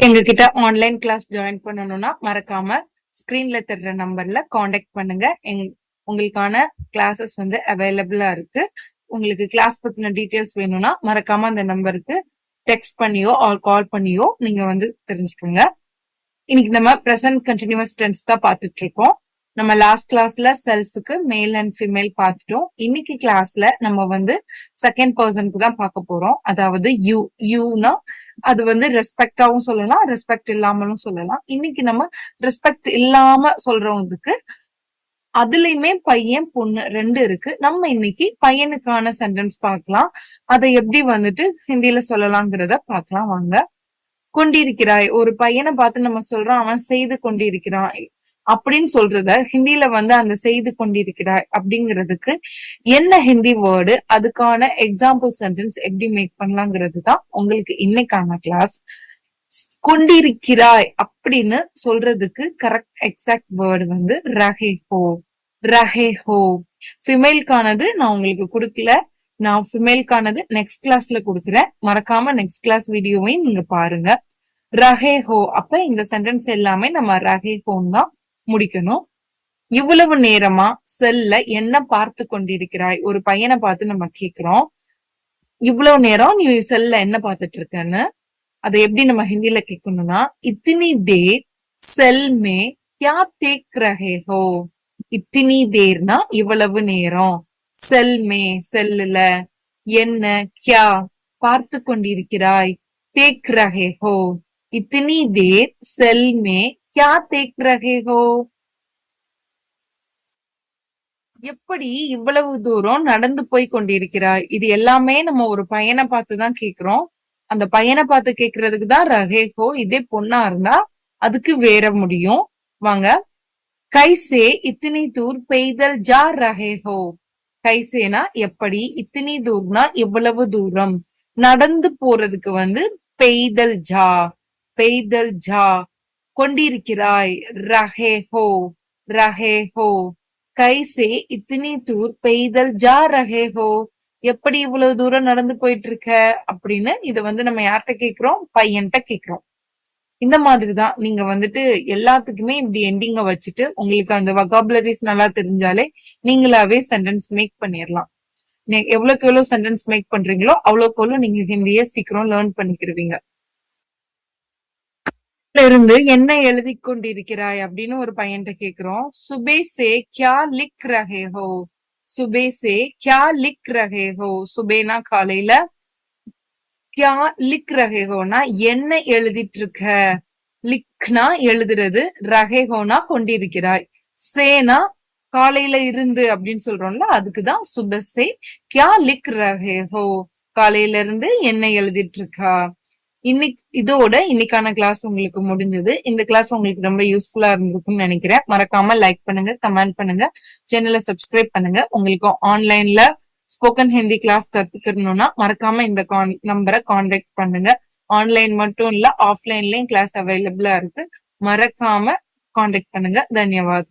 எங்ககிட்ட online class join பண்ணணும்னா மறக்காம ஸ்கிரீன்ல தெரிற நம்பர்ல காண்டாக்ட் பண்ணுங்க. உங்களுக்கான கிளாஸஸ் வந்து அவைலபிளா இருக்கு. உங்களுக்கு கிளாஸ் பத்தின டீடைல்ஸ் வேணும்னா மறக்காம அந்த நம்பருக்கு டெக்ஸ்ட் பண்ணியோ ஆர் கால் பண்ணியோ நீங்க வந்து தெரிஞ்சுக்கோங்க. இன்னைக்கு நம்ம பிரசன்ட் கண்டினியூஸ் டென்ஸ் தான் பார்த்துட்டு இருக்கோம். நம்ம லாஸ்ட் கிளாஸ்ல செல்ஃபுக்கு மேல் அண்ட் ஃபீமேல் பார்த்துட்டோம். இன்னைக்கு கிளாஸ்ல நம்ம வந்து செகண்ட் பர்சனுக்கு தான் பார்க்க போறோம். அதாவது யூனா அது வந்து ரெஸ்பெக்டாவும் சொல்லலாம், ரெஸ்பெக்ட் இல்லாமலும் சொல்லலாம். இன்னைக்கு நம்ம ரெஸ்பெக்ட் இல்லாம சொல்றவங்களுக்கு அதுலயுமே பையன் பொண்ணு ரெண்டு இருக்கு. நம்ம இன்னைக்கு பையனுக்கான சென்டென்ஸ் பார்க்கலாம். அதை எப்படி வந்துட்டு ஹிந்தியில சொல்லலாங்கிறத பார்க்கலாம் வாங்க. கொண்டிருக்கிறாய், ஒரு பையனை பார்த்து நம்ம சொல்றோம் அவன் செய்து கொண்டிருக்கிறான் அப்படின்னு சொல்றத ஹிந்தியில வந்து அந்த செய்து கொண்டிருக்கிறாய் அப்படிங்கிறதுக்கு என்ன ஹிந்தி வேர்டு, அதுக்கான எக்ஸாம்பிள் சென்டென்ஸ் எப்படி மேக் பண்ணலாங்கிறது தான் உங்களுக்கு இன்னைக்கான கிளாஸ். கொண்டிருக்கிறாய் அப்படின்னு சொல்றதுக்கு கரெக்ட் எக்ஸாக்ட் வேர்டு வந்து ரஹே ஹோ. ரஹே ஹோ ஃபிமேல்கானது நான் உங்களுக்கு கொடுக்கல. நான் ஃபிமேல்கானது நெக்ஸ்ட் கிளாஸ்ல கொடுக்குறேன். மறக்காம நெக்ஸ்ட் கிளாஸ் வீடியோவையும் நீங்க பாருங்க. ரஹே ஹோ, அப்ப இந்த சென்டென்ஸ் எல்லாமே நம்ம ரஹே ஹோன்னு தான் முடிக்கணும். இவ்வளவு நேரமா செல்ல என்ன பார்த்து கொண்டிருக்கிறாய், ஒரு பையனை பார்த்து நம்ம கேக்குறோம் இவ்வளவு நேரம் நீ செல்ல என்ன பார்த்துட்டு இருக்கன்னு. அதை எப்படி நம்ம ஹிந்தியில கேட்கணும்னா இத்தினி தேர் செல் மே கியா தேக் ரஹே ஹோ. இத்தினி தேர்னா இவ்வளவு நேரம், செல் மே செல்லுல, என்ன கியா பார்த்து கொண்டிருக்கிறாய், தேக் ரஹே ஹோ. இத்தினி தேர் செல் மே கியா தேக் ரஹே ஹோ. எப்படி இவ்வளவு தூரம் நடந்து போய் கொண்டிருக்கிறாய், இது எல்லாமே நம்ம ஒரு பையனை பார்த்துதான் கேக்குறோம். அந்த பையனை பார்த்து கேக்குறதுக்கு தான் ரஹே ஹோ. இதே பொண்ணா இருந்தா அதுக்கு வேற முடியும். வாங்க. கைசே இத்தினி தூர் பெய்தல் ஜா ரஹே ஹோ. கைசேனா எப்படி, இத்தினி தூர்னா இவ்வளவு தூரம், நடந்து போறதுக்கு வந்து பெய்தல் ஜா. பெய்தல் ஜா. கொண்டிருக்கிறாய் ரஹே ஹோ. ரஹே ஹோ. கைசே இத்தினி தூர் பெய்தல் ஜா ரஹே ஹோ. எப்படி இவ்வளவு தூரம் நடந்து போயிட்டு இருக்க அப்படின்னு இத வந்து நம்ம யார்கிட்ட கேக்குறோம், பையன்கிட்ட கேக்குறோம். இந்த மாதிரிதான் நீங்க வந்துட்டு எல்லாத்துக்குமே இப்படி எண்டிங்க வச்சுட்டு உங்களுக்கு அந்த வொகாபுலரிஸ் நல்லா தெரிஞ்சாலே நீங்களாவே சென்டென்ஸ் மேக் பண்ணிடலாம். எவ்வளவுக்கு எவ்வளவு சென்டென்ஸ் மேக் பண்றீங்களோ அவ்வளவுக்கு எவ்வளவு நீங்க ஹிந்திய சீக்கிரம் லேர்ன் பண்ணிக்கிருவீங்க. இருந்து என்ன எழுதி கொண்டிருக்கிறாய் அப்படின்னு ஒரு பையன்கிட்ட கேக்குறோம். சுபே சே கியா லிக் ரஹே ஹோ. சுபே சே கியா லிக் ரஹே ஹோ. சுபேனா காலையில, கியா லிக் ரஹே ஹோனா என்ன எழுதிட்டு இருக்க. லிக்னா எழுதுறது, ரஹே ஹோனா கொண்டிருக்கிறாய், சேனா காலையில இருந்து அப்படின்னு சொல்றோம்ல அதுக்குதான் சுபசே கியா லிக் ரஹே ஹோ. காலையில இருந்து என்ன எழுதிட்டு இருக்கா. இதோட இன்னைக்கான கிளாஸ் உங்களுக்கு முடிஞ்சது. இந்த கிளாஸ் உங்களுக்கு ரொம்ப யூஸ்ஃபுல்லா இருந்திருக்கும்னு நினைக்கிறேன். மறக்காம லைக் பண்ணுங்க, கமெண்ட் பண்ணுங்க, சேனலை சப்ஸ்கிரைப் பண்ணுங்க. உங்களுக்கு ஆன்லைன்ல ஸ்போக்கன் ஹிந்தி கிளாஸ் கத்துக்கணும்னா மறக்காம இந்த நம்பரை கான்டாக்ட் பண்ணுங்க. ஆன்லைன் மட்டும் இல்ல ஆஃப்லைன்லயும் கிளாஸ் அவைலபிளா இருக்கு. மறக்காம கான்டாக்ட் பண்ணுங்க. தன்யவாத்.